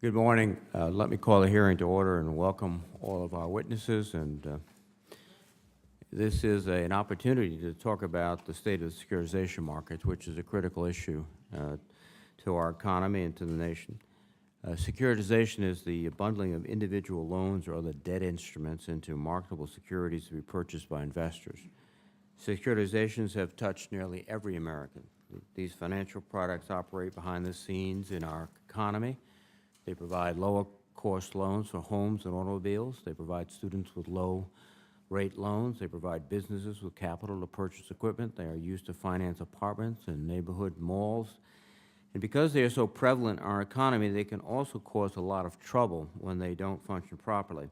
Good morning. Let me call the hearing to order and welcome all of our witnesses. This is an opportunity to talk about the state of the securitization markets, which is a critical issue to our economy and to the nation. Securitization is the bundling of individual loans or other debt instruments into marketable securities to be purchased by investors. Securitizations have touched nearly every American. These financial products operate behind the scenes in our economy. They provide lower-cost loans for homes and automobiles. They provide students with low-rate loans. They provide businesses with capital to purchase equipment. They are used to finance apartments and neighborhood malls. And because they are so prevalent in our economy, they can also cause a lot of trouble when they don't function properly.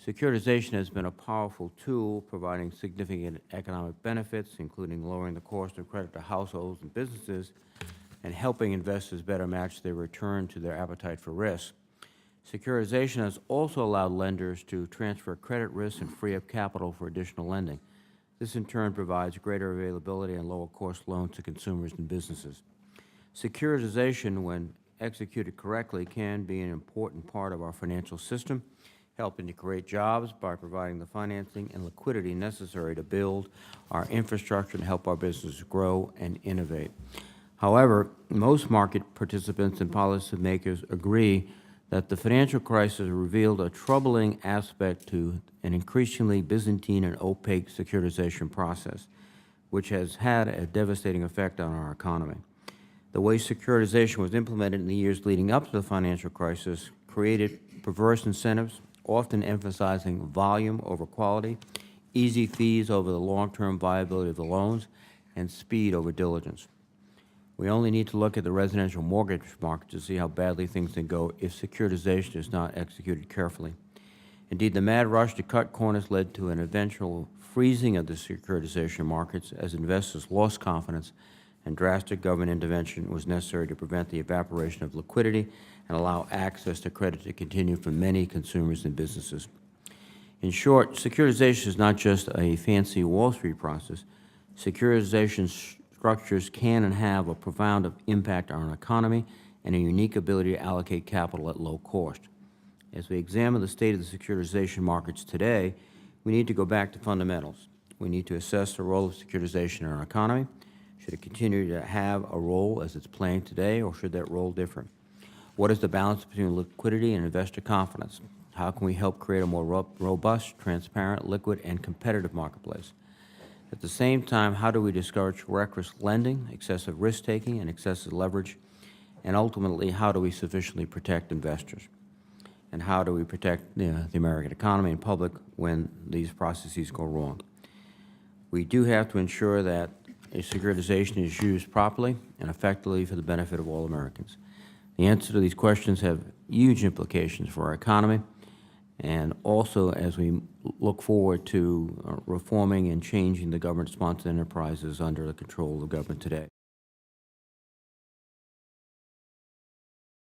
Securitization has been a powerful tool providing significant economic benefits, including lowering the cost of credit to households and businesses and helping investors better match their return to their appetite for risk. Securitization has also allowed lenders to transfer credit risk and free up capital for additional lending. This in turn provides greater availability and lower cost loans to consumers and businesses. Securitization, when executed correctly, can be an important part of our financial system, helping to create jobs by providing the financing and liquidity necessary to build our infrastructure and help our businesses grow and innovate. However, most market participants and policymakers agree that the financial crisis revealed a troubling aspect to an increasingly Byzantine and opaque securitization process, which has had a devastating effect on our economy. The way securitization was implemented in the years leading up to the financial crisis created perverse incentives, often emphasizing volume over quality, easy fees over the long-term viability of the loans, and speed over diligence. We only need to look at the residential mortgage market to see how badly things can go if securitization is not executed carefully. Indeed, the mad rush to cut corners led to an eventual freezing of the securitization markets as investors lost confidence, and drastic government intervention was necessary to prevent the evaporation of liquidity and allow access to credit to continue for many consumers and businesses. In short, securitization is not just a fancy Wall Street process. Securitization structures can and have a profound impact on our economy and a unique ability to allocate capital at low cost. As we examine the state of the securitization markets today, we need to go back to fundamentals. We need to assess the role of securitization in our economy. Should it continue to have a role as it's playing today, or should that role differ? What is the balance between liquidity and investor confidence? How can we help create a more robust, transparent, liquid, and competitive marketplace? At the same time, how do we discourage reckless lending, excessive risk-taking, and excessive leverage? And ultimately, how do we sufficiently protect investors? And how do we protect the American economy and public when these processes go wrong? We do have to ensure that a securitization is used properly and effectively for the benefit of all Americans. The answer to these questions have huge implications for our economy, and also as we look forward to reforming and changing the government-sponsored enterprises under the control of the government today.